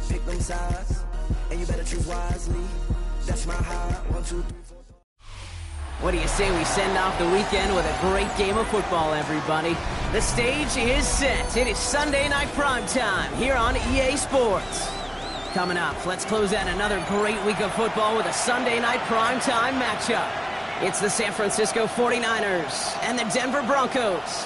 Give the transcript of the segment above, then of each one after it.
pick them sides, and you better choose wisely. That's my high. 1, 2, 3, 4. What do you say we send off the weekend with a great game of football, everybody? The stage is set. It is Sunday night prime time here on EA Sports. Coming up, let's close out another great week of football with a Sunday night prime time matchup. It's the San Francisco 49ers and the Denver Broncos.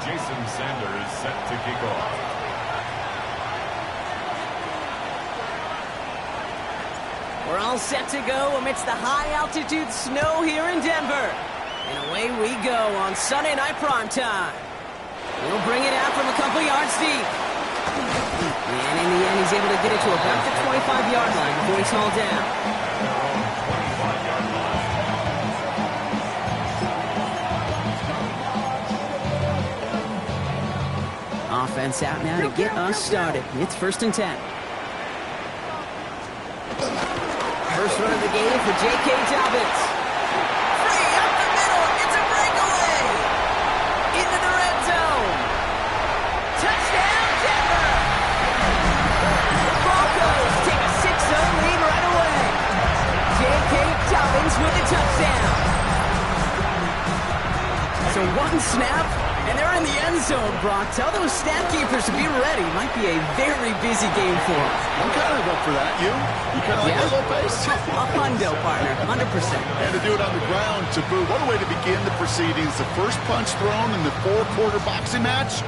Jason Sander is set to kick off. We're all set to go amidst the high-altitude snow here in Denver. And away we go on Sunday night prime time. We'll bring it out from a couple yards deep. And in the end, he's able to get it to about the 25-yard line before he's hauled down. Offense out now to get us started. It's 1st and 10. First run of the game for J.K. Dobbins. Free up the middle. It's a breakaway. Into the red zone. Touchdown, Denver. The Broncos take a 6-0 lead right away. J.K. Dobbins with the touchdown. So one snap. And they're in the end zone, Brock. Tell those stat keepers to be ready. Might be a very busy game for them. I'm kind of up for that. You kind of like that little pace? A hundo, partner. 100%. And to do it on the ground, to boot. What a way to begin the proceedings. The first punch thrown in the 4-quarter boxing match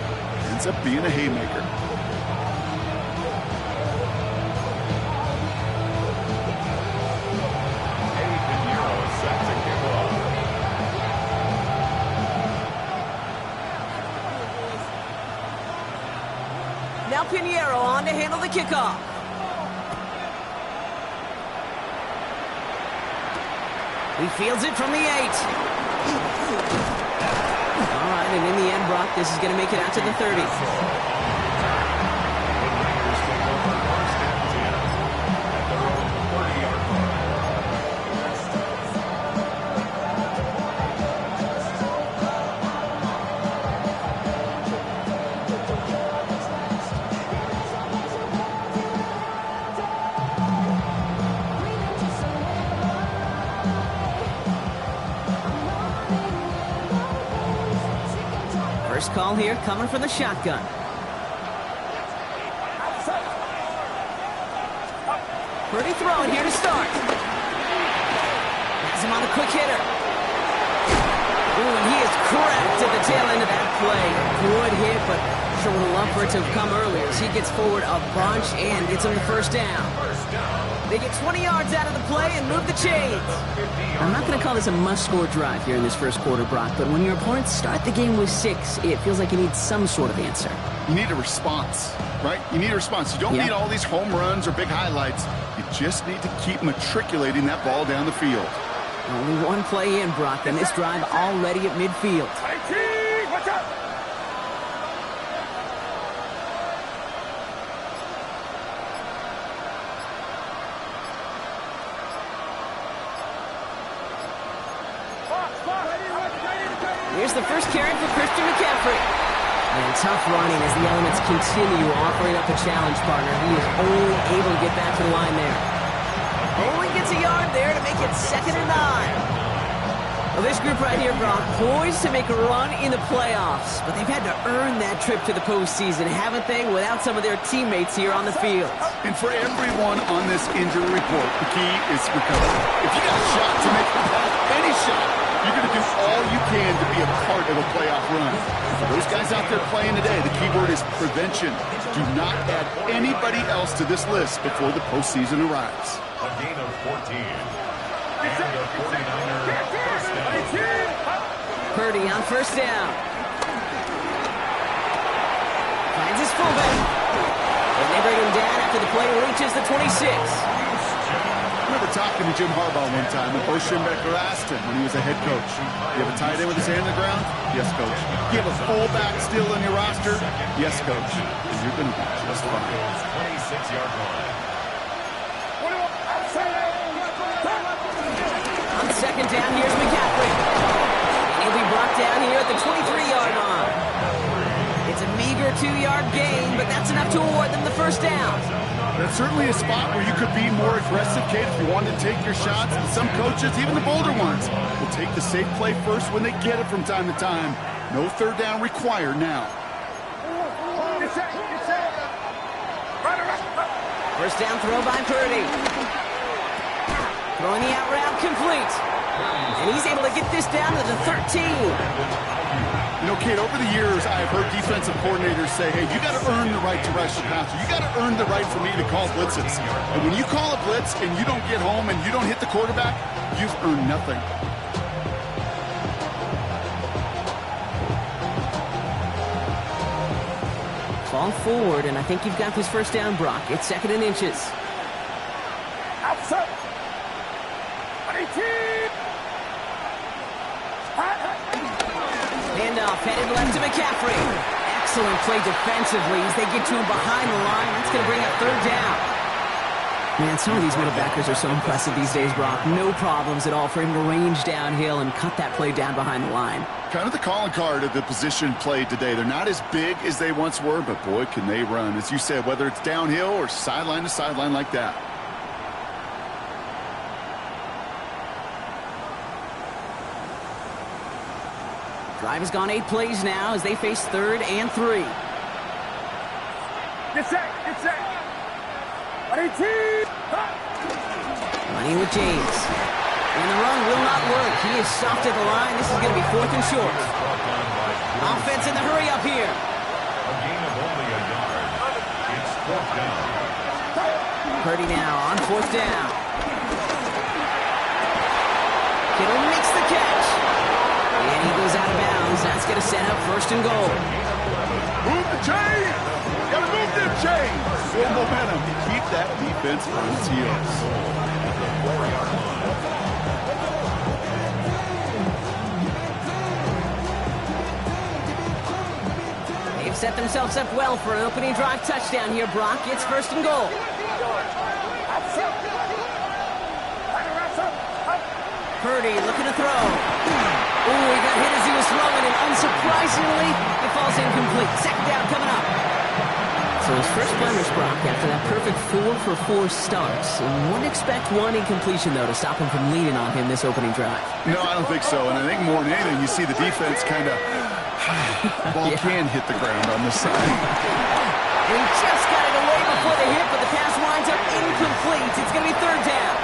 ends up being a haymaker. Now Pinheiro on to handle the kickoff. He fields it from the 8. All right, and in the end, Brock, this is going to make it out to the 30. First call here, coming for the shotgun. Pretty throwing here to start. Has him on the quick hitter. Ooh, and he is cracked at the tail end of that play. Good hit, but sure would have loved for it to have come earlier as he gets forward a bunch and gets him the first down. They get 20 yards out of the play and move the chains. I'm not going to call this a must-score drive here in this first quarter, Brock, but when your opponents start the game with 6, it feels like you need some sort of answer. You need a response, right? You need a response. You don't need all these home runs or big highlights. You just need to keep matriculating that ball down the field. Only one play in, Brock, and this drive already at midfield. Watch out! Here's the first carry for Christian McCaffrey. And tough running as the elements continue offering up a challenge, partner. He is only able to get back to the line there. Only gets a yard there to make it 2nd and 9. Well, this group right here, Brock, poised to make a run in the playoffs. But they've had to earn that trip to the postseason, haven't they, without some of their teammates here on the field. And for everyone on this injury report, the key is recovery. If you got a shot to make the pass, any shot, you're going to do all you can to be a part of a playoff run. For those guys out there playing today, the key word is prevention. Do not add anybody else to this list before the postseason arrives. A gain of 14. And the 49er first down. Purdy on first down. Finds his fullback. And they bring him down after the play reaches the 26. I remember talking to Jim Harbaugh one time, and Bo Schembechler asked him when he was a head coach, you have a tight end with his hand on the ground? Yes, coach. You have a fullback still in your roster? Yes, coach. And you're going to be just fine. 26-yard line. 2-yard gain, but that's enough to award them the first down. That's certainly a spot where you could be more aggressive, Kate, if you wanted to take your shots. And some coaches, even the bolder ones, will take the safe play first when they get it from time to time. No third down required now. First down throw by Purdy. Throwing the out route complete. And he's able to get this down to the 13. You know, Kate, over the years, I've heard defensive coordinators say, hey, you got to earn the right to rush the passer. You got to earn the right for me to call blitzes. And when you call a blitz and you don't get home and you don't hit the quarterback, you've earned nothing. Fall forward, and I think you've got this first down, Brock. It's 2nd and inches. Outside. 18. Handoff headed left to McCaffrey. Excellent play defensively as they get to him behind the line. That's going to bring up 3rd down. Man, some of these middle backers are so impressive these days, Brock. No problems at all for him to range downhill and cut that play down behind the line. Kind of the calling card of the position played today. They're not as big as they once were, but boy, can they run. As you said, whether it's downhill or sideline to sideline like that. Drive has gone 8 plays now as they face 3rd and 3. Get set. 18. Running with James. And the run will not work. He is soft at the line. This is going to be 4th and short. Offense in the hurry up here. A gain of only a yard. It's 4th down. Purdy now on 4th down. Kittle makes the catch. And he goes out of bounds. That's going to set up 1st and goal. Move the chain! Gotta move them chains! Full momentum to keep that defense on its heels. They've set themselves up well for an opening drive touchdown here, Brock. It's 1st and goal. Purdy looking to throw. Ooh, he got hit as he was throwing, and unsurprisingly, it falls incomplete. 2nd down coming up. So his first blemish, Brock, after that perfect 4-for-4 starts. And wouldn't expect one incompletion, though, to stop him from leaning on him this opening drive. No, I don't think so. And I think more than anything, you see the defense kind of ball can hit the ground on this side. And he just got it away before the hit, but the pass winds up incomplete. It's going to be 3rd down.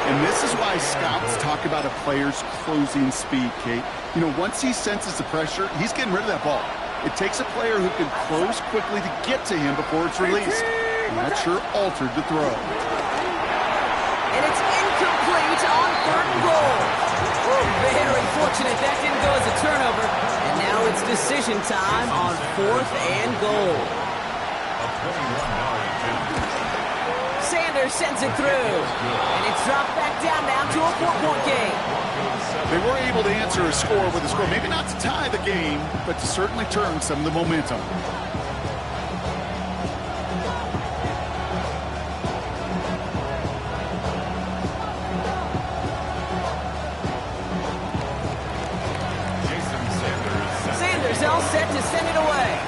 And this is why scouts talk about a player's closing speed, Kate. You know, once he senses the pressure, he's getting rid of that ball. It takes a player who can close quickly to get to him before it's released. And that sure altered the throw. And it's incomplete on 3rd and goal. Very fortunate that didn't go as a turnover. And now it's decision time on 4th and goal. A 21-yard attempt. Sanders sends it through. And it's dropped back down now to a 4-point game. They were able to answer a score with a score. Maybe not to tie the game, but to certainly turn some of the momentum. Sanders all set to send it away.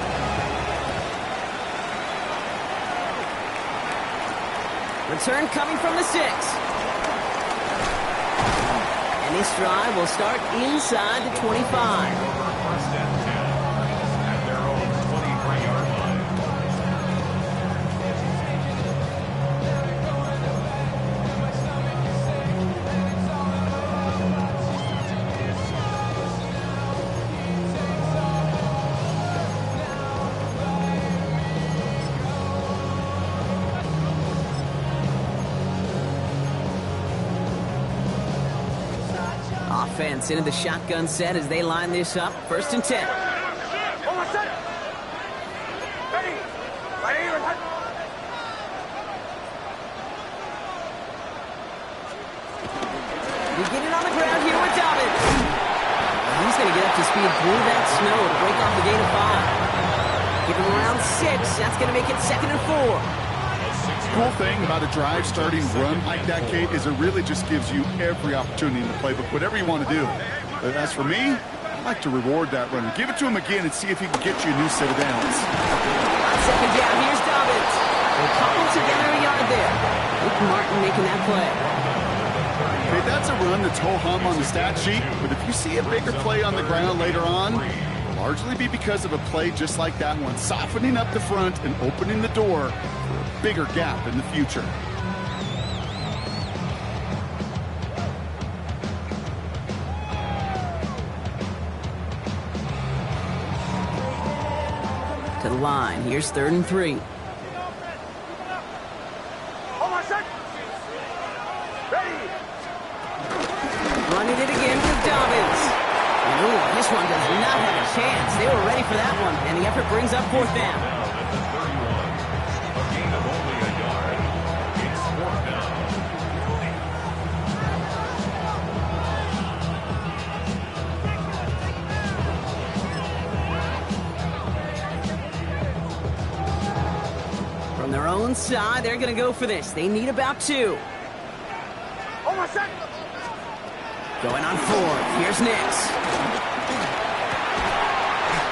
Return coming from the 6. And this drive will start inside the 25. First and 10 at their own 23-yard line. Offense into the shotgun set as they line this up. 1st and 10. Beginning on the ground here with Dobbins. He's going to get up to speed through that snow to break off the gain of 5. Give him around 6. That's going to make it 2nd and 4. Cool thing about a drive starting run like that, Kate, is it really just gives you every opportunity in the playbook, whatever you want to do. But as for me, I like to reward that runner. Give it to him again and see if he can get you a new set of downs. On second down, here's Dobbins. They're coupled together a yard there. Luke Martin making that play. Okay, that's a run that's ho-hum on the stat sheet, but if you see a bigger play on the ground later on, it'll largely be because of a play just like that one, softening up the front and opening the door for a bigger gap in the future. To the line, here's 3rd and 3. Running it again with Dobbins. Ooh, this one does not have a chance. They were ready for that one, and the effort brings up 4th down. A gain of only a yard. It's 4th down. From their own side, they're going to go for this. They need about 2. Going on 4th. Here's Nix.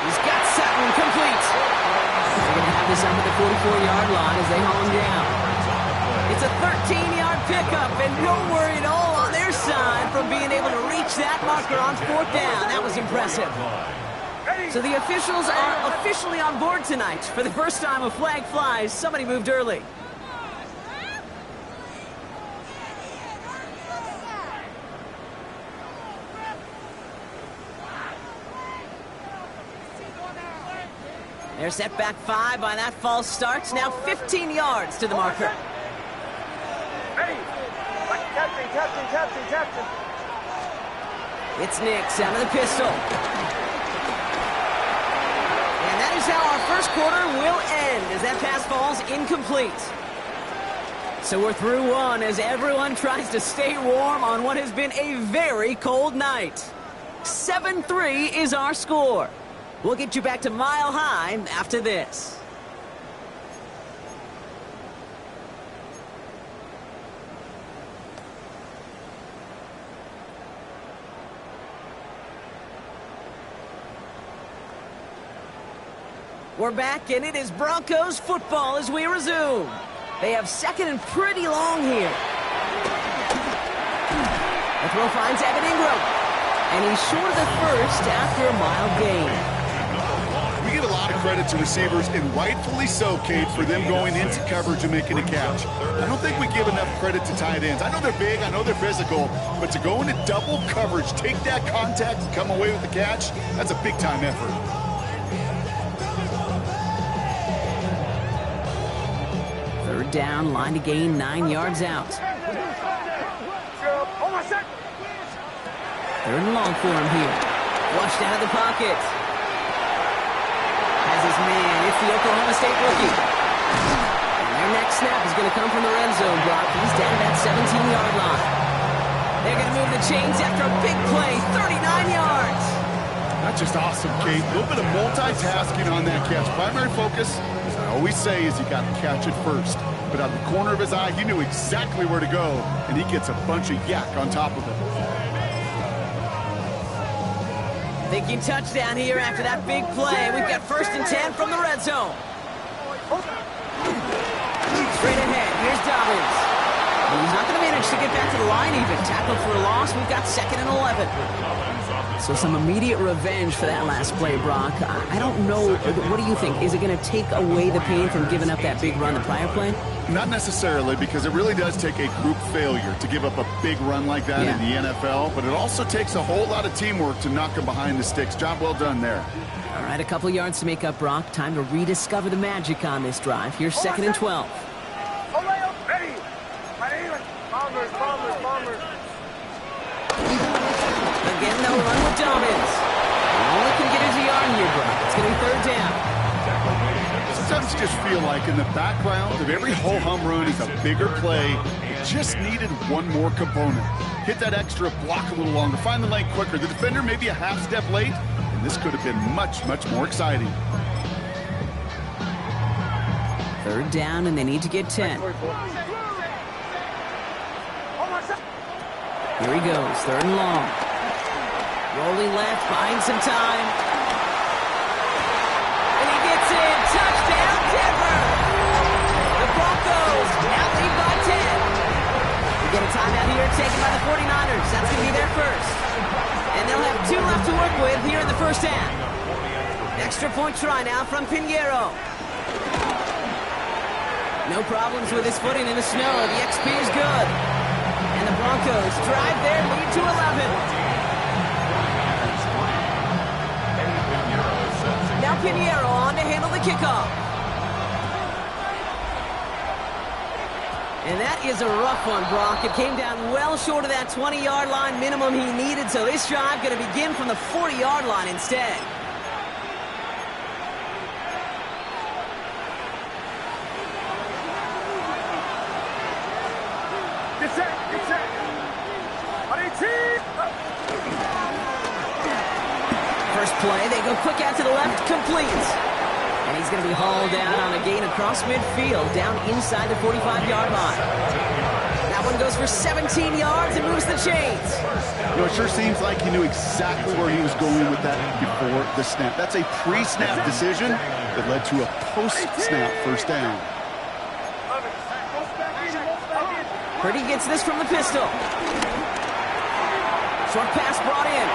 He's got Sutton complete. They're going to have this up at the 44-yard line as they haul him down. It's a 13-yard pickup, and no worry at all on their side from being able to reach that marker on 4th down. That was impressive. So the officials are officially on board tonight. For the first time a flag flies, somebody moved early. They're set back 5 by that false start. Now 15 yards to the marker. It's Nix out of the pistol. And that is how our first quarter will end as that pass falls incomplete. So we're through one as everyone tries to stay warm on what has been a very cold night. 7-3 is our score. We'll get you back to Mile High after this. We're back, and it is Broncos football as we resume. They have 2nd and pretty long here. The throw finds Evan Ingram, and he's short of the first after a mild gain. We give a lot of credit to receivers, and rightfully so, Kate, for them going into coverage and making a catch. I don't think we give enough credit to tight ends. I know they're big, I know they're physical, but to go into double coverage, take that contact, and come away with the catch, that's a big-time effort. 3rd down, line to gain 9 yards out. 3rd and long for him here. Flushed out of the pocket. Has his man. It's the Oklahoma State rookie. And their next snap is going to come from the red zone, Brock. He's down at that 17-yard line. They're going to move the chains after a big play. 39 yards. That's just awesome, Kate. A little bit of multitasking on that catch. Primary focus, as I always say, is you got to catch it first. But out of the corner of his eye, he knew exactly where to go, and he gets a bunch of yak on top of it. Thinking touchdown here after that big play. We've got 1st and 10 from the red zone. Straight ahead, here's Dobbins. And he's not going to manage to get back to the line even. Tackled for a loss. We've got 2nd and 11. So some immediate revenge for that last play, Brock. I don't know. What do you think? Is it going to take away the pain from giving up that big run the prior play? Not necessarily, because it really does take a group failure to give up a big run like that in the NFL, but it also takes a whole lot of teamwork to knock them behind the sticks. Job well done there. All right, a couple yards to make up, Brock. Time to rediscover the magic on this drive. Here's 2nd and 12. Again, they'll run with Dobbins. All they can get is a yard here, Brock. It's going to be 3rd down. Sometimes you just feel like in the background of every ho-hum run is a bigger play. It just needed one more component. Hit that extra block a little longer. Find the lane quicker. The defender may be a half step late, and this could have been much, much more exciting. 3rd down, and they need to get 10. Here he goes, 3rd and long. Rolling left, buying some time. And he gets in. Touchdown, Denver! The Broncos now lead by 10. We get a timeout here taken by the 49ers. That's going to be their first. And they'll have 2 left to work with here in the first half. Extra point try now from Pinheiro. No problems with his footing in the snow. The XP is good. And the Broncos drive their lead to 11. Now Pinheiro on to handle the kickoff. And that is a rough one, Brock. It came down well short of that 20-yard line minimum he needed, so this drive going to begin from the 40-yard line instead. Get set. First play, they go quick out to the left, complete. And he's going to be hauled down on a gain across midfield, down inside the 45-yard line. That one goes for 17 yards and moves the chains. You know, it sure seems like he knew exactly where he was going with that before the snap. That's a pre-snap decision that led to a post-snap first down. Purdy gets this from the pistol. Short pass brought in.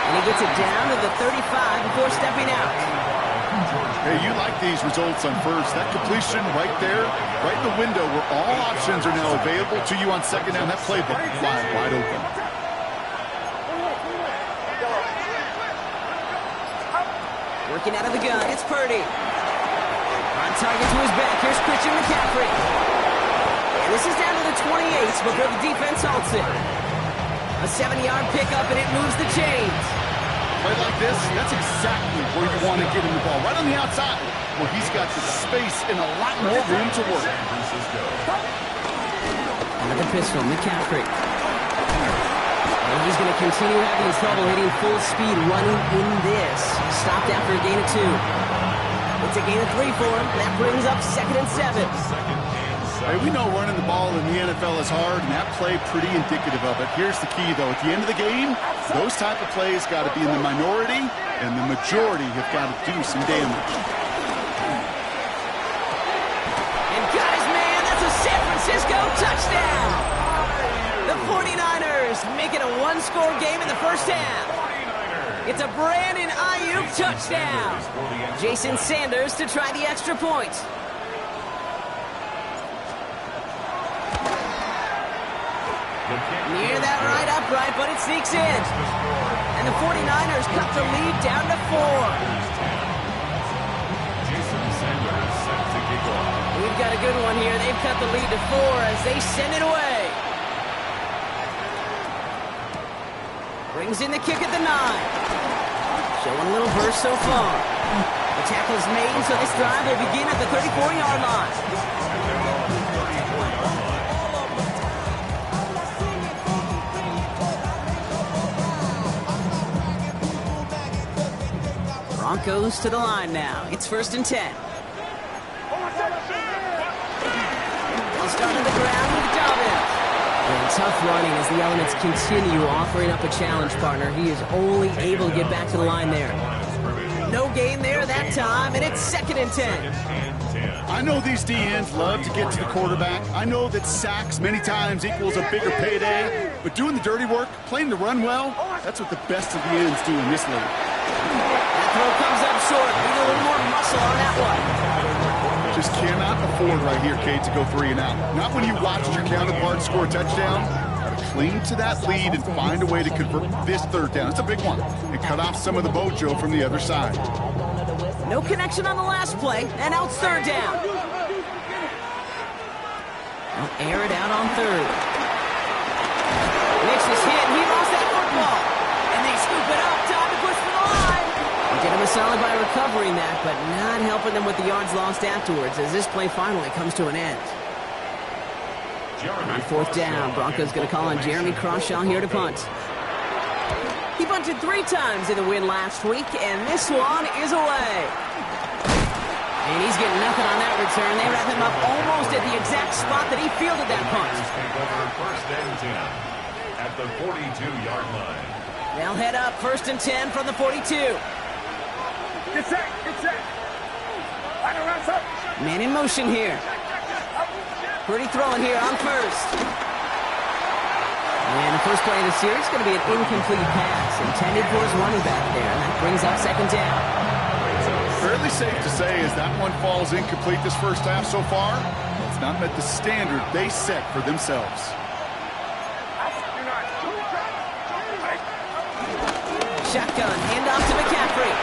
And he gets it down to the 35 before stepping out. Hey, you like these results on first. That completion right there, right in the window where all options are now available to you on second down. That playbook wide open. Working out of the gun, it's Purdy. On target to his back, here's Christian McCaffrey. And this is down to the 28 before the defense halts it. A 7-yard pickup, and it moves the chains. Play like this, that's exactly where you want to get him the ball. Right on the outside, where he's got the space and a lot more room to work. Under the pistol, McCaffrey. And he's going to continue having trouble hitting full speed running in this. Stopped after a gain of 2. It's a gain of 3 for him. That brings up 2nd and 7. Hey, we know running the ball in the NFL is hard, and that play pretty indicative of it. Here's the key, though. At the end of the game, those type of plays got to be in the minority, and the majority have got to do some damage. And guys, man, that's a San Francisco touchdown! The 49ers make it a 1-score game in the first half. It's a Brandon Ayuk touchdown. Jason Sanders to try the extra point. Near that right upright, but it sneaks in. And the 49ers cut the lead down to 4. Jason Sanders set to kick off. We've got a good one here. They've cut the lead to 4 as they send it away. Brings in the kick at the 9. Showing a little burst so far. The tackle's made, so this drive will begin at the 34-yard line. Broncos to the line now. It's 1st and 10. They'll start on the ground with Dobbins. And tough running as the elements continue offering up a challenge partner. He is only able to get back to the line there. No gain there that time, and it's 2nd and 10. I know these D-ends love to get to the quarterback. I know that sacks many times equals a bigger payday. But doing the dirty work, playing the run well, that's what the best of the ends do in this league. Throw comes up short. Need a little more muscle on that one. Just cannot afford right here, Kate, to go 3 and out. Not when you watched your counterpart score a touchdown. Got to cling to that lead and find a way to convert this 3rd down. It's a big one. And cut off some of the mojo from the other side. No connection on the last play, and now it's 3rd down. They'll air it out on 3rd. Mitch is hit, and he lost that football. And they scoop it up. Time to push for the line. Did him a solid by recovering that, but not helping them with the yards lost afterwards as this play finally comes to an end. On 4th down, Broncos going to call on Jeremy Crawshaw here to punt. He punted 3 times in the win last week, and this one is away. And he's getting nothing on that return. They wrap him up almost at the exact spot that he fielded that punt. First and 10 at the 42-yard line. They'll head up 1st and 10 from the 42. Get set, get set. Line around up. Man in motion here. Purdy throwing here on first. And the first play of the series is going to be an incomplete pass intended for his running back there. And that brings up 2nd down. Fairly safe to say as that one falls incomplete this first half so far, it's not met the standard they set for themselves. Shotgun, handoff to McCaffrey.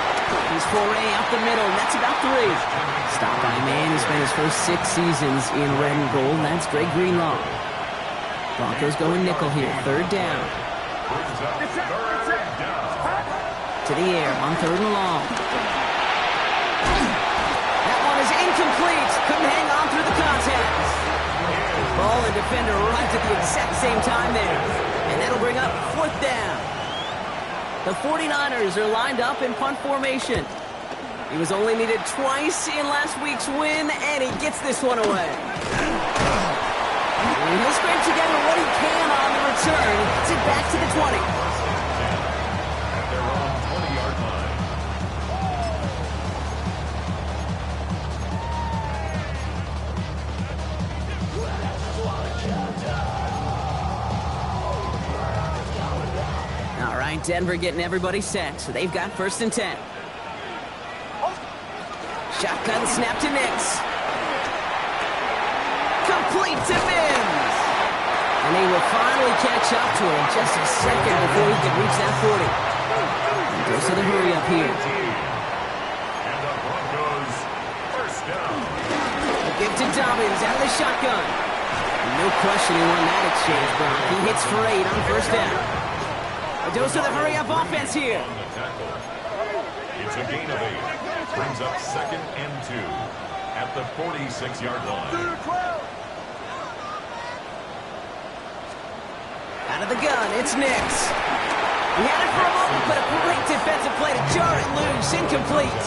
He's foray up the middle, and that's about 3. Stopped by a man who spent his first 6 seasons in red and gold, and that's Greg Greenlaw. Broncos going nickel here, 3rd down. To the air on 3rd and long. That one is incomplete. Couldn't hang on through the contact. Ball and defender right at the exact same time there. And that'll bring up 4th down. The 49ers are lined up in punt formation. He was only needed twice in last week's win, and he gets this one away. And he'll scrape together what he can on the return. He gets it back to the 20. At their own 20-yard line. All right, Denver getting everybody set, so they've got 1st and 10. Shotgun snap to Nix. Complete to Mims. And he will finally catch up to him just a second before he can reach that 40. And goes to the hurry up here. And the Broncos, 1st down. The give to Dobbins out of the shotgun. No question he won that exchange, Brock. He hits for 8 on 1st down. It goes to the hurry up offense here. On the tackle. It's a gain of 8. Brings up 2nd and 2 at the 46-yard line. Out of the gun, it's Nix. He had it for a moment, but a great defensive play to jar it loose. Incomplete.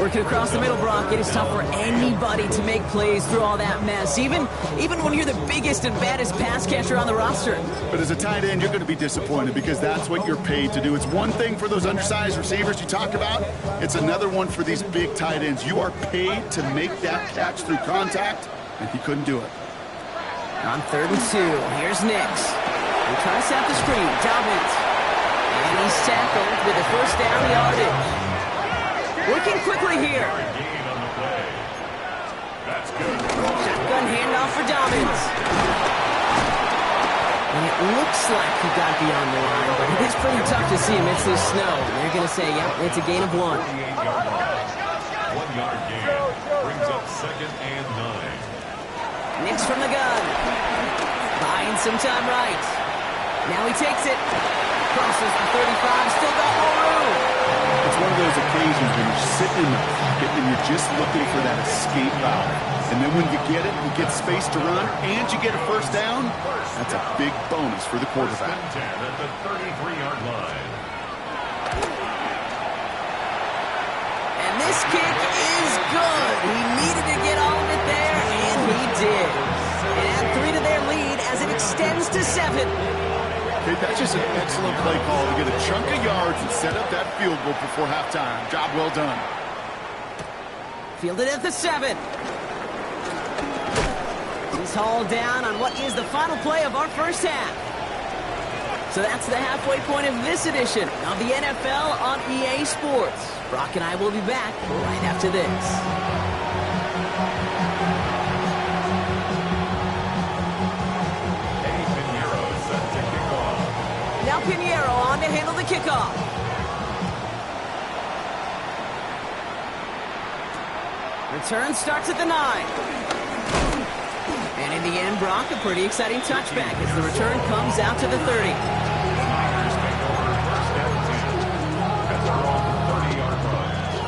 Working across the middle, Brock, it is tough for anybody to make plays through all that mess, even when you're the biggest and baddest pass catcher on the roster. But as a tight end, you're going to be disappointed because that's what you're paid to do. It's one thing for those undersized receivers you talk about. It's another one for these big tight ends. You are paid to make that catch through contact, and he couldn't do it. On 3rd and 2, here's Nix. He tries out the screen, Dobbins. And he's tackled with a 1st down yardage. Working quickly here. Gain on the play. That's good. Shotgun handoff for Dobbins. And it looks like he got beyond the line, but it is pretty tough to see amidst this snow. And they're going to say, yep, it's a gain of 1. 48-yard line. 1-yard gain. Brings up 2nd and 9. Nix from the gun. Buying some time right. Now he takes it. Crosses the 35. Still got more room. It's one of those occasions when you're sitting in the pocket and you're just looking for that escape valve. And then when you get it, you get space to run, and you get a 1st down, that's a big bonus for the quarterback. 1st and 10 at the 33-yard line. And this kick is good. He needed to get all of it there, and he did. And add 3 to their lead as it extends to 7. Okay, that's just an excellent play call to get a chunk of yards and set up that field goal before halftime. Job well done. Fielded at the 7. He's hauled down on what is the final play of our first half. So that's the halfway point of this edition of the NFL on EA Sports. Brock and I will be back right after this. Now Pinheiro on to handle the kickoff. Return starts at the 9. And in the end, Brock, a pretty exciting touchback as the return comes out to the 30.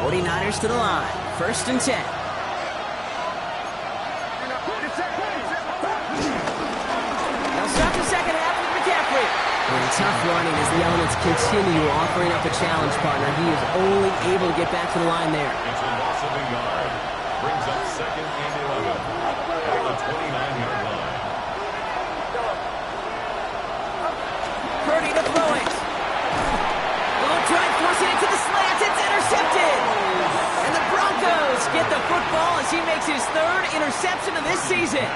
49ers to the line. 1st and 10. They'll start the second half with McCaffrey. And tough running as the elements continue offering up a challenge partner. He is only able to get back to the line there. It's a loss of a yard. Brings up 2nd and 11 at the 29-yard line. Purdy to throw it. interception of this season.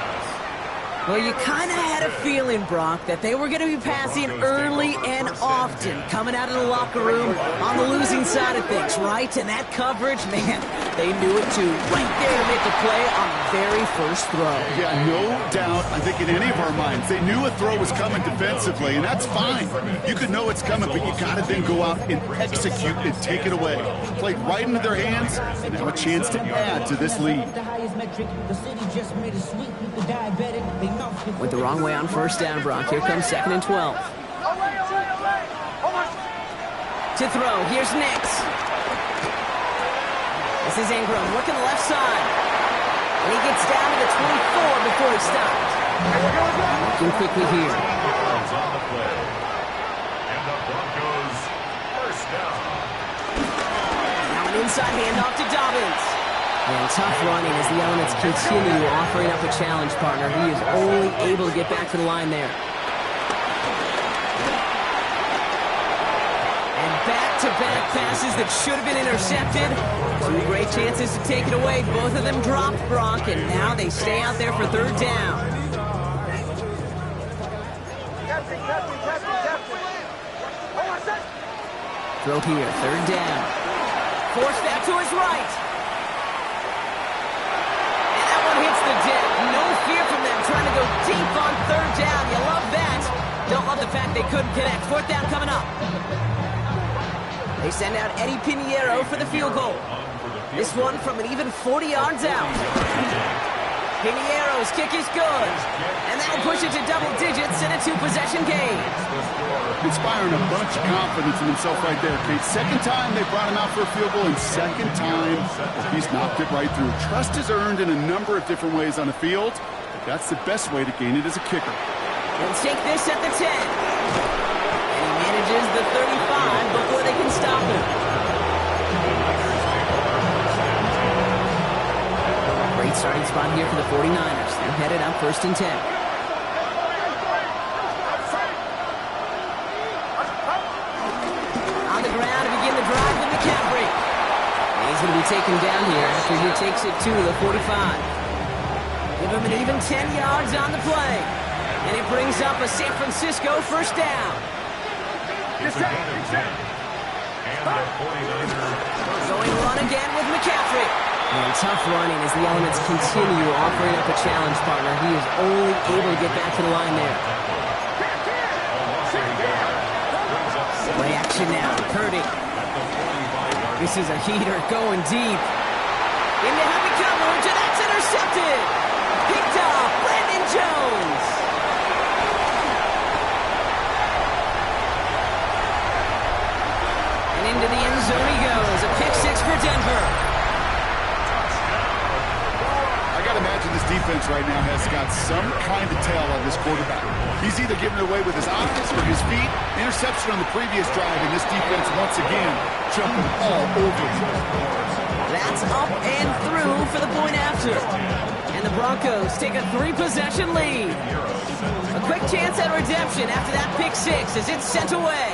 Well, you kind of had a feeling, Brock, that they were going to be passing early and often, coming out of the locker room on the losing side of things, right? And that coverage, man, they knew it too. Right there to make the play on the very first throw. Yeah, no doubt. I think in any of our minds, they knew a throw was coming defensively, and that's fine. You could know it's coming, but you got to then go out and execute and take it away. Played right into their hands, and now a chance to add to this lead. Went the wrong way on first down, Brock. Here comes 2nd and 12. To throw, here's Nix. This is Ingram working the left side. And he gets down to the 24 before he stopped. Working quickly here. On the play. And the Broncos first down. Now an inside handoff to Dobbins. And tough running as the elements continue offering up a challenge partner. He is only able to get back to the line there. And back-to-back passes that should have been intercepted. 2 great chances to take it away. Both of them dropped, Brock, and now they stay out there for 3rd down. Throw here, 3rd down. Forced that to his right. Hits the deck. No fear from them trying to go deep on 3rd down. You love that. Don't love the fact they couldn't connect. 4th down coming up. They send out Eddie Pinheiro for the field goal. This one from an even 40 yards out. Pinheiro's kick is good. And that'll push it to double digits in a 2-possession game. Inspiring a bunch of confidence in himself right there, Kate. 2nd time they brought him out for a field goal, and 2nd time he's knocked it right through. Trust is earned in a number of different ways on the field. That's the best way to gain it as a kicker. They'll take this at the 10. And he manages the 35 before they can stop him. Great starting spot here for the 49ers. They're headed up 1st and 10. On the ground to begin the drive with McCaffrey. And he's going to be taken down here after he takes it to the 45. Give him an even 10 yards on the play. And it brings up a San Francisco 1st down. It's a gain of 10. And the 49ers going run again with McCaffrey. And tough running as the elements continue offering up a challenge partner. He is only able to get back to the line there. Play action now. Purdy. This is a heater going deep. Into heavy coverage, and that's intercepted. Picked off Brandon Jones. And into the end zone he goes. A pick 6 for Denver. I got to imagine this defense right now has got some kind of tail on this quarterback. He's either giving it away with his eyes or his feet. Interception on the previous drive, and this defense once again jumping all over him. That's up and through for the point after. And the Broncos take a 3-possession lead. A quick chance at redemption after that pick 6 as it's sent away.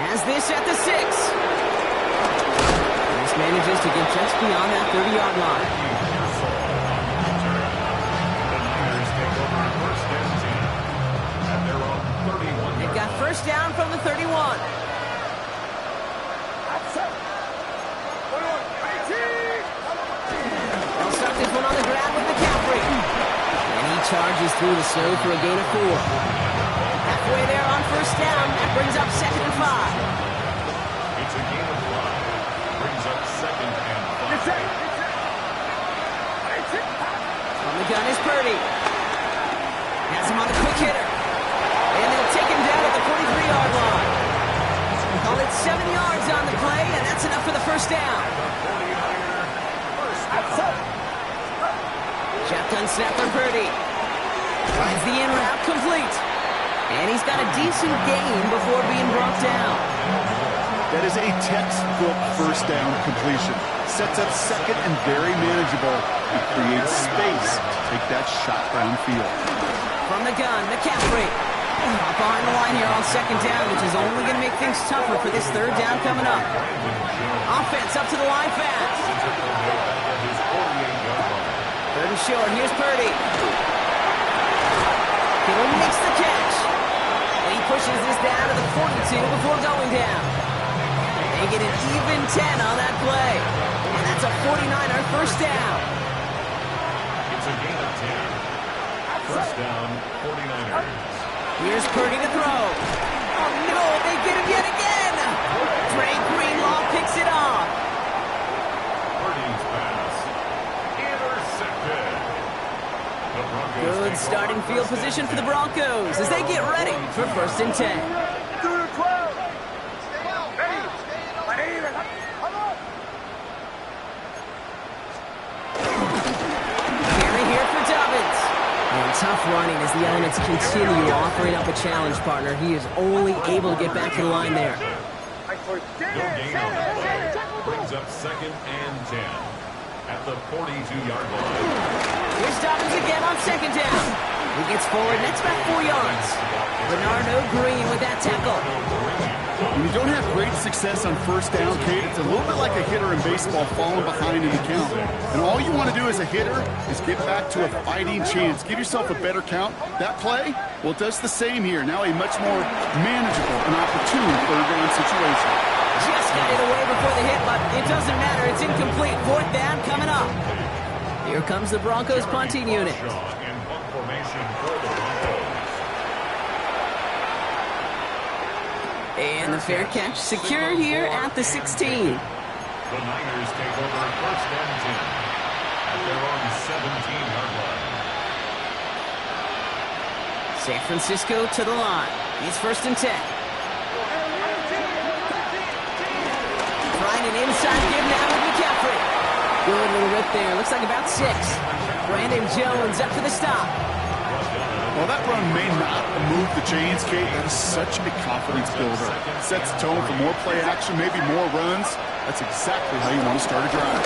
Has this at the 6. Manages to get just beyond that 30-yard line. They've got 1st down from the 31. They'll start this one on the ground with McCaffrey. And he charges through the snow for a gain of 4. Halfway there on 1st down. That brings up 2nd and 5. It's a gain of 5. Brings up 2nd and 5. On the gun is Purdy. Has him on a quick hitter. And they'll take him down at the 43-yard line. Call it 7 yards on the play, and that's enough for the 1st down. Shotgun snap for Purdy. Finds the in route complete. And he's got a decent gain before being brought down. That is a textbook 1st down completion. Sets up 2nd and very manageable. It creates space to take that shot downfield. From the gun, McCaffrey. Hop behind the line here on second down, which is only going to make things tougher for this third down coming up. Offense up to the line fast. Third and short. Here's Purdy. Kittle makes the catch. And he pushes this down to the 42 before going down. They get an even 10 on that play. And that's a 49er first down. It's a gain of 10. First down, 49ers. Here's Purdy to throw. Oh, no, they get him yet again. Dre Greenlaw picks it off. Purdy's pass. Intercepted. The Broncos Good take starting over field first and position for the 10. Broncos as they get ready for first and 10. Through the 12. Ready. Come on. Carry here for Dobbins. And tough running as the elements continue offering up a challenge partner. He is only able to get back to the line there. No gain on the play. Brings up second and 10 at the 42-yard line. Here's Dobbins again on second down. He gets forward, and that's about 4 yards. Bernardo Green with that tackle. When you don't have great success on first down, Kate, it's a little bit like a hitter in baseball falling behind in the count. And all you want to do as a hitter is get back to a fighting chance. Give yourself a better count. That play, well, it does the same here. Now a much more manageable and opportune third down situation. Just got it away before the hit, but it doesn't matter. It's incomplete. Fourth down coming up. Here comes the Broncos punting unit. Shaw in punt formation for the Broncos. And the fair catch secured here at the 16. The Niners take over first and 10 at their own 17-yard line. San Francisco to the line. It's first and 10. Trying an inside give now with McCaffrey. Good little rip there. Looks like about 6. Brandon Jones up for the stop. Well, that run may not move the chains, Kate. That is such a confidence builder. Sets the tone for more play action, maybe more runs. That's exactly how you want to start a drive.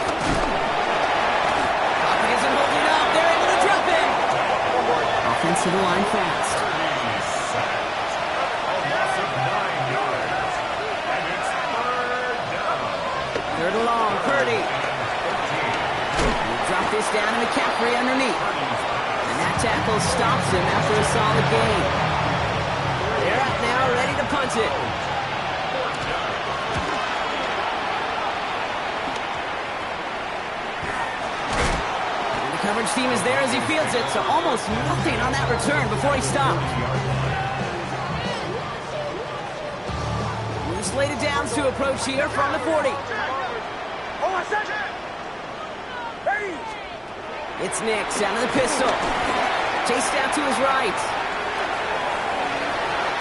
Clock isn't holding up. They're able to drop it. Offense to the line fast. He's sacked. A loss of 9 yards. And it's third down. Third and long. Purdy. Drop this down to McCaffrey underneath. And that tackle stops him after a solid gain. They're up now, ready to punt it. And the coverage team is there as he fields it, so almost nothing on that return before he stopped. New slated downs to approach here from the 40. Hold on a second. Ready. It's Nix out of the pistol. Chased out to his right.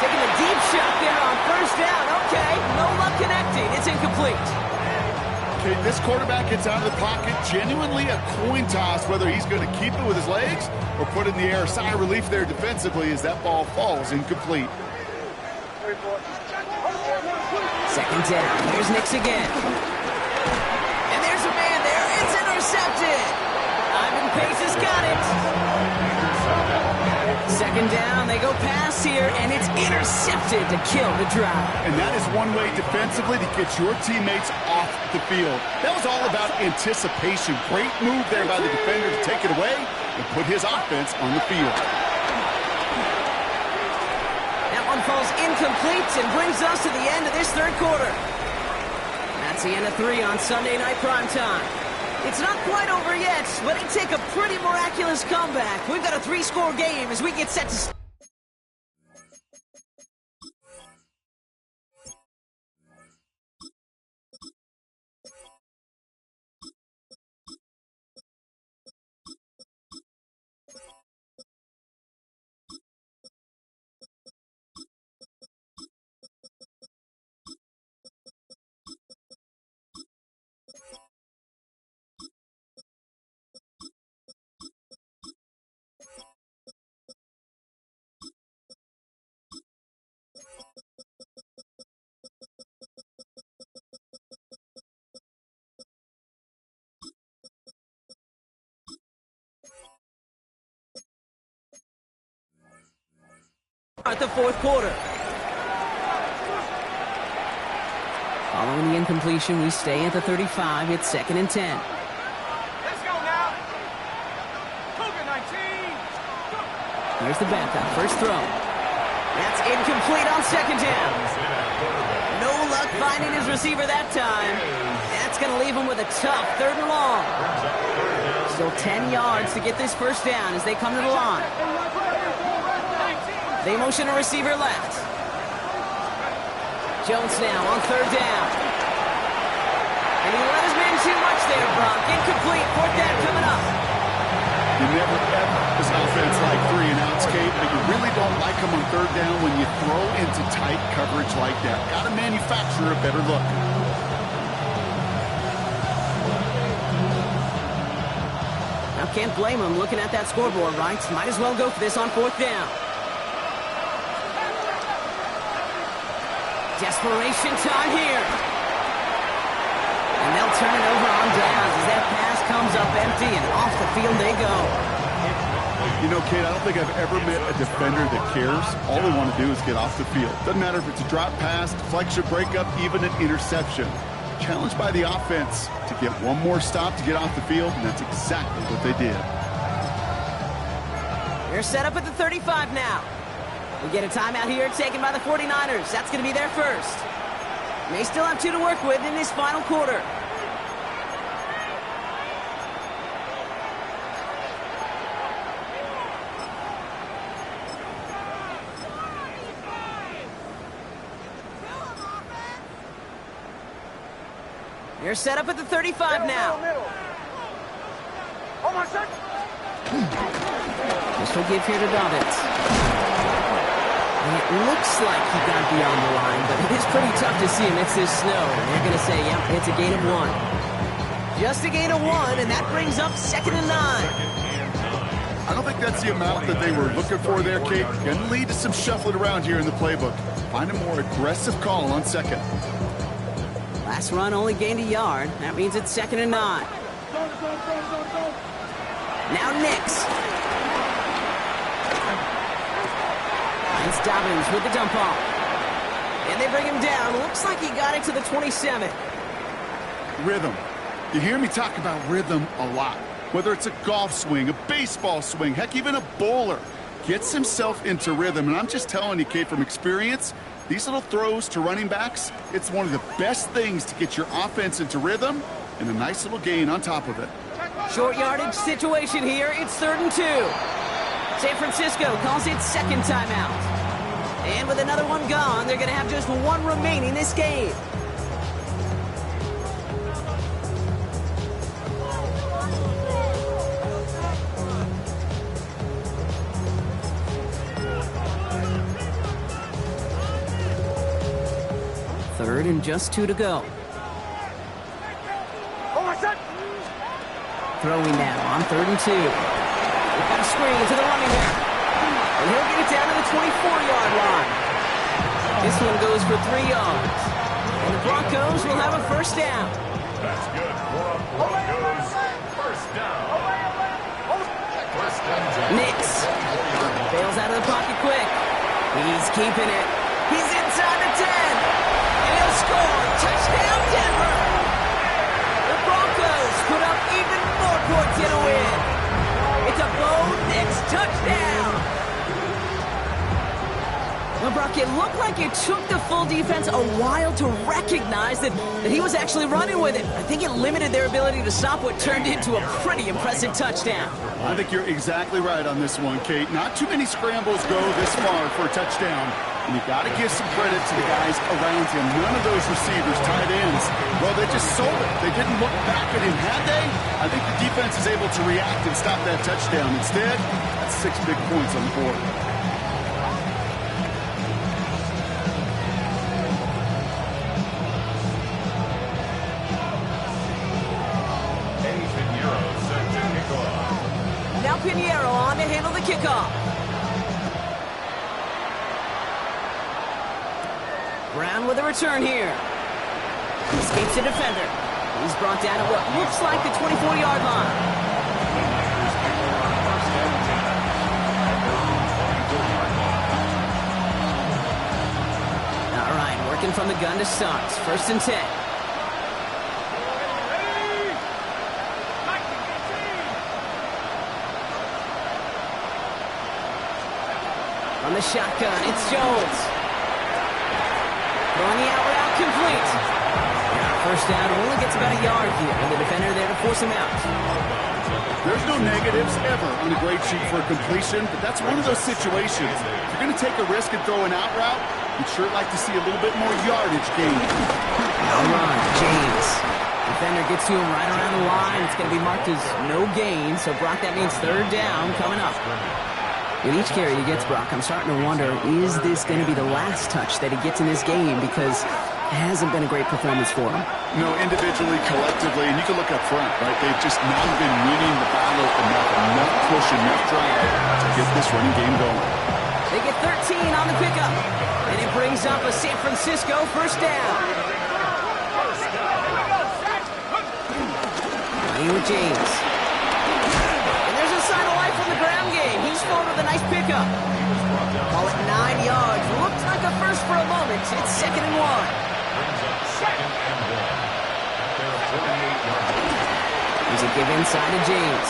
Taking a deep shot there on first down. Okay, no luck connecting. It's incomplete. Okay, this quarterback gets out of the pocket. Genuinely a coin toss whether he's going to keep it with his legs or put it in the air. Sigh of relief there defensively as that ball falls incomplete. Second down. Here's Nix again. And there's a man there. It's intercepted. Ivan Pace has got it. Second down, they go pass here, and it's intercepted to kill the drive. And that is one way defensively to get your teammates off the field. That was all about anticipation. Great move there by the defender to take it away and put his offense on the field. That one falls incomplete and brings us to the end of this third quarter. That's the end of 3 on Sunday Night Primetime. It's not quite over yet, but it take a pretty miraculous comeback. We've got a 3-score game as we get set to... At the fourth quarter. Following the incompletion, we stay at the 35. It's 2nd and 10. Let's go now. Cougar 19. Here's the backup. First throw. That's incomplete on 2nd down. No luck finding his receiver that time. That's going to leave him with a tough 3rd and long. Still 10 yards to get this first down as they come to the line. They motion a receiver left. Jones now on 3rd down. And he let his man too much there, Brock. Incomplete. 4th down coming up. You never ever this offense like 3 and outs, Kate, but you really don't like them on 3rd down when you throw into tight coverage like that. Got to manufacture a better look. Now can't blame him looking at that scoreboard, right? Might as well go for this on 4th down. Desperation time here. And they'll turn it over on downs as that pass comes up empty and off the field they go. You know, Kate, I don't think I've ever met a defender that cares. All they want to do is get off the field. Doesn't matter if it's a drop pass, deflection, breakup, even an interception. Challenged by the offense to get one more stop to get off the field, and that's exactly what they did. They're set up at the 35 now. We get a timeout here taken by the 49ers. That's going to be their first. They still have 2 to work with in this final quarter. They're set up at the 35 now. Oh, my son. This will give here to Dobbins. And it looks like he got beyond the line, but it is pretty tough to see amidst this snow. And they're going to say, yep, it's a gain of 1. Just a gain of 1, and that brings up 2nd and 9. I don't think that's the amount that they were looking for there, Kate. Going to lead to some shuffling around here in the playbook. Find a more aggressive call on 2nd. Last run only gained a yard. That means it's 2nd and 9. Now Nix. It's Dobbins with the dump off. And they bring him down. Looks like he got it to the 27. Rhythm. You hear me talk about rhythm a lot. Whether it's a golf swing, a baseball swing, heck, even a bowler. Gets himself into rhythm. And I'm just telling you, Kate, from experience, these little throws to running backs, it's one of the best things to get your offense into rhythm and a nice little gain on top of it. Short yardage situation here. It's 3rd and 2. San Francisco calls it 2nd timeout. And with another one gone, they're going to have just 1 remaining this game. Third and just 2 to go. Oh, my son. Throwing now on 3rd and 2. They've got a screen to the running back. And he'll get it down to the 24-yard line. This one goes for 3 yards. And the Broncos will have a first down. That's good for a Broncos first down. First down. Nix bails out of the pocket quick. He's keeping it. He's inside the 10. And he'll score. Touchdown, Denver. The Broncos put up even more points in a win. It's a Bo Nix touchdown. Well, Brock, it looked like it took the full defense a while to recognize that he was actually running with it. I think it limited their ability to stop what turned into a pretty impressive touchdown. I think you're exactly right on this one, Kate. Not too many scrambles go this far for a touchdown. And you got to give some credit to the guys around him. None of those receivers, tight ends, well, they just sold it. They didn't look back at him, had they? I think the defense is able to react and stop that touchdown. Instead, that's 6 big points on the board. Now Pinheiro on to handle the kickoff. Brown with a return here. Escapes the defender. He's brought down at what looks like the 24-yard line. from the gun to start. 1st and 10. On the shotgun, it's Jones. Throwing the out route complete. First down, only gets about a yard here, and the defender there to force him out. There's no negatives ever on a grade sheet for a completion, but that's one of those situations. If you're going to take a risk and throw an out route, you'd sure like to see a little bit more yardage gain. Now run, James. Defender gets to him right around the line. It's going to be marked as no gain, so Brock, that means 3rd down coming up. With each carry he gets, Brock, I'm starting to wonder, is this going to be the last touch that he gets in this game? Because it hasn't been a great performance for him. No, individually, collectively, and you can look up front, right? They've just not been winning the battle enough push, enough drive to get this running game going. They get 13 on the pickup, and it brings up a San Francisco 1st down. Running with James. Sign of life from the ground game. He's forward with a nice pickup. Call it 9 yards. Looked like a first for a moment. It's 2nd and 1. Brings up 2nd and 1 at their 48-yard line. Here's a give inside to James.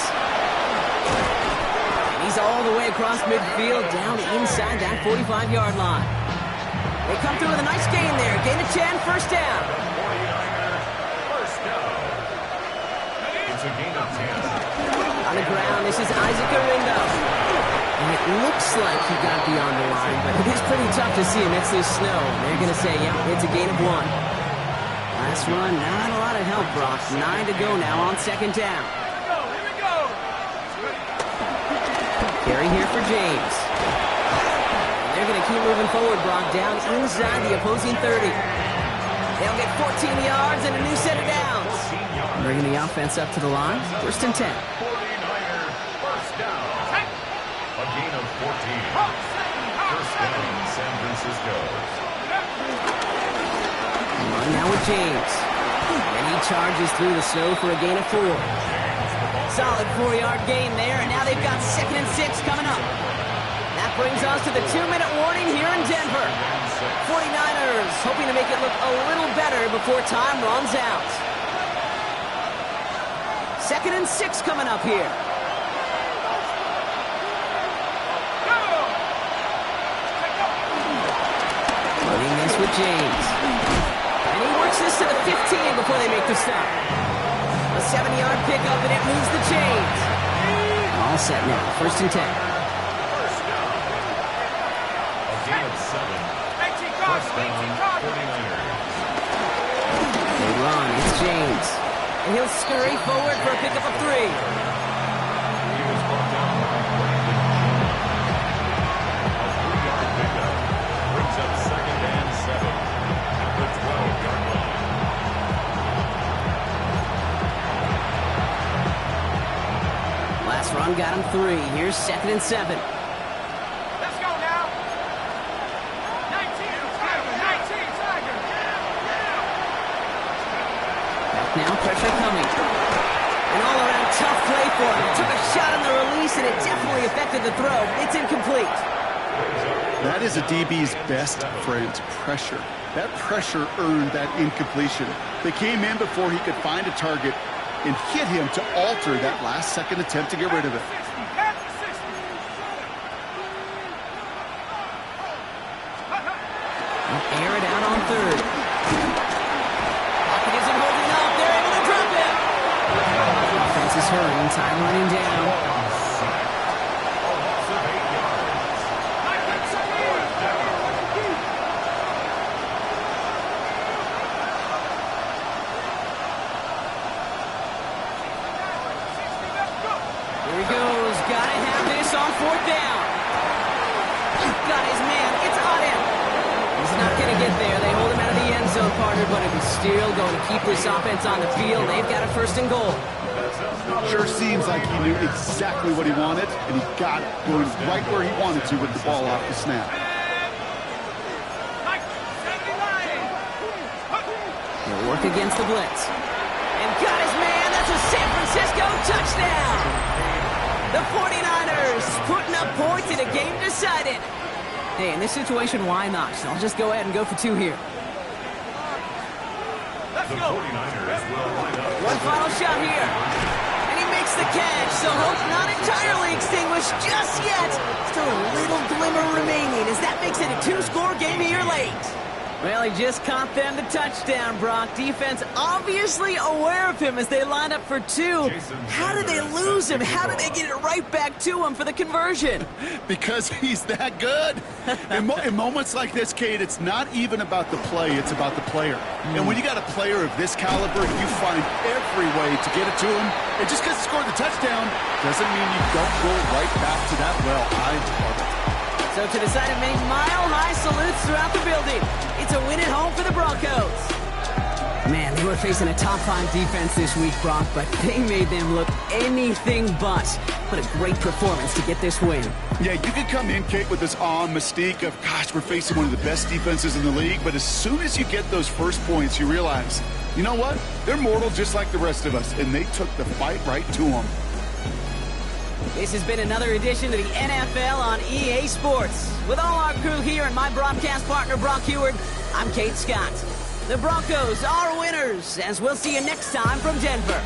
And he's all the way across midfield, down inside that 45-yard line. They come through with a nice gain there. Gain of 10, 1st down. 49er, 1st down. It's a gain of 10. On the ground, this is Isaac Arindo. And it looks like he got beyond the line, but it is pretty tough to see amidst this snow. They're going to say, yeah, it's a gain of 1. Last run, not a lot of help, Brock. 9 to go now on 2nd down. Here we go. Carry here for James. They're going to keep moving forward, Brock, down inside the opposing 30. They'll get 14 yards and a new set of downs. Bringing the offense up to the line. 1st and 10. 49er, 1st down. A gain of 14. 1st down, San Francisco. On now with James. And he charges through the snow for a gain of 4. Solid 4-yard gain there, and now they've got 2nd and 6 coming up. That brings us to the 2-minute warning here in Denver. 49ers hoping to make it look a little better before time runs out. 2nd and 6 coming up here. Running this with James. And he works this to the 15 before they make the stop. A 7-yard pickup, and it moves the chains. All set now. 1st and 10. 1st down. A gain of 7. 1st down, 49ers. They run. It's James. And he'll scurry forward for a pickup of 3. He was brought down by Brandon. A 3-yard pickup brings up 2nd and 7 at the 12-yard line. Last run got him 3. Here's 2nd and 7. Let's go now. 19 Tiger. Back now, pressure coming. An all-around tough play for him. Took a shot on the release, and it definitely affected the throw. It's incomplete. That is a DB's best friend, pressure. That pressure earned that incompletion. They came in before he could find a target and hit him to alter that last-second attempt to get rid of it. Air it out on 3rd. Pocket isn't holding up. They're able to drop him. Offense is hurrying. Time running down. Here he goes. Gotta have this on 4th down. Got his man. It's on him. He's not going to get there. They hold him out of the end zone, partner, but if he's still going to keep this offense on the field, they've got a 1st and goal. Sure seems like he knew exactly what he wanted, and he got it, going right where he wanted to with the ball off the snap. He'll work against the blitz. And got his man. That's a San Francisco touchdown. The 49ers putting up points in a game decided. Hey, in this situation, why not? So I'll just go ahead and go for 2 here. The 49ers will line up. One final shot here. And he makes the catch, so hope not entirely extinguished just yet. Still a little glimmer remaining as that makes it a two-score game here late. Well, he just caught them the touchdown, Brock. Defense obviously aware of him as they line up for two. How did they lose him? How did they get it right back to him for the conversion? Because he's that good. In moments like this, Kate, it's not even about the play, it's about the player. And when you got a player of this caliber, you find every way to get it to him. And just because he scored the touchdown doesn't mean you don't go right back to that well. I love it. So to the side of many mile-high salutes throughout the building, it's a win at home for the Broncos. Man, they were facing a top-5 defense this week, Brock, but they made them look anything but. What a great performance to get this win. Yeah, you could come in, Kate, with this awe and mystique of, gosh, we're facing one of the best defenses in the league, but as soon as you get those first points, you realize, you know what? They're mortal just like the rest of us, and they took the fight right to them. This has been another edition of the NFL on EA Sports. With all our crew here and my broadcast partner, Brock Heward, I'm Kate Scott. The Broncos are winners, as we'll see you next time from Denver.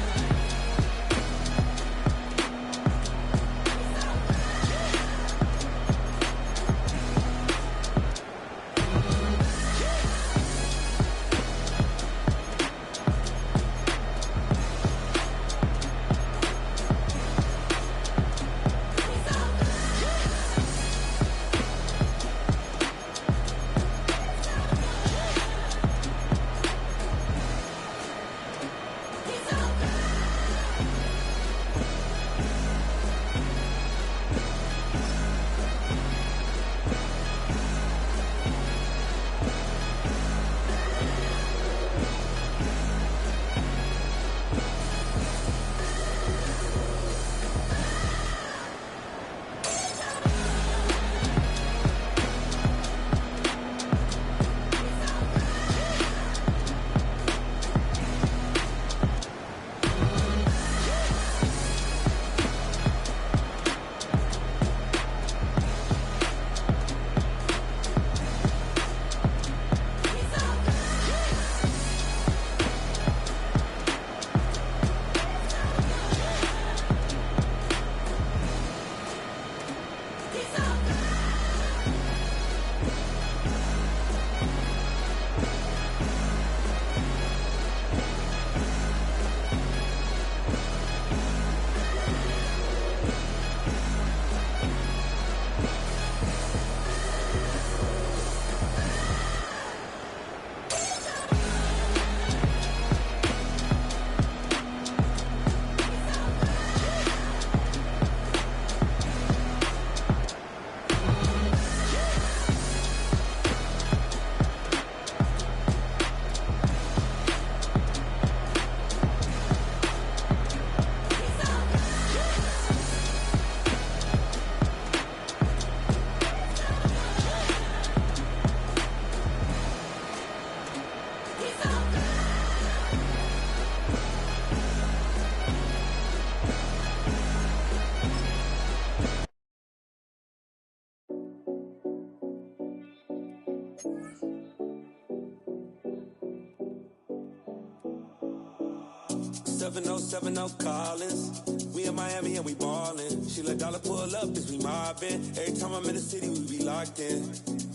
Seven oh 70 Collins. We in Miami and we ballin'. She let dollar pull up, cause we mobbin'. Every time I'm in the city, we be locked in.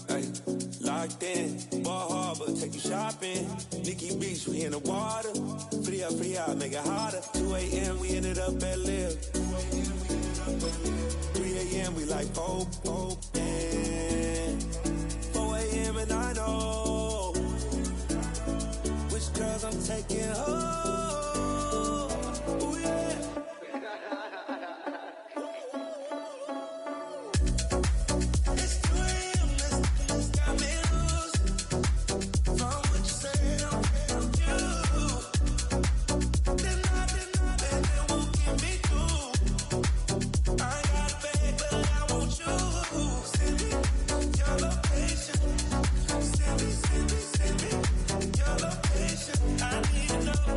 Ay, locked in. Ball Harbor, take you shopping. Nikki Beach, we in the water. Free up, make it hotter. 2 a.m., we ended up at Live. 3 a.m., we like open. 4 a.m. and I know which girls I'm taking home. Ooh, yeah.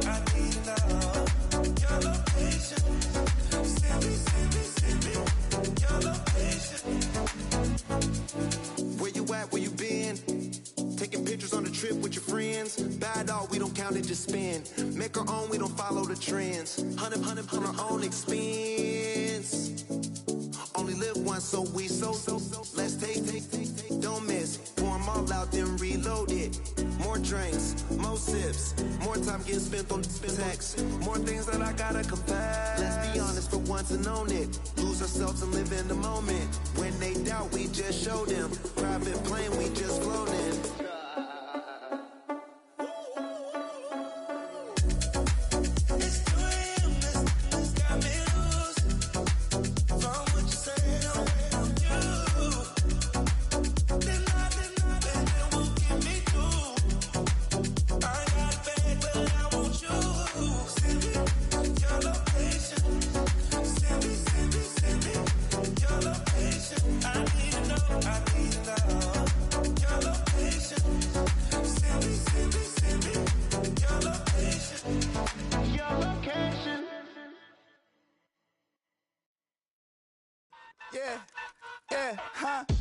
I need count it, just spend. Make our own, we don't follow the trends. 100 on our own expense. Only live once, so we so. Let's take, don't miss. Pour 'em all out, then reload it. More drinks, more sips. More time getting spent on text. More things that I gotta confess. Let's be honest for once and own it. Lose ourselves and live in the moment. When they doubt, we just show them. Private plane, we just floating. Yeah, huh?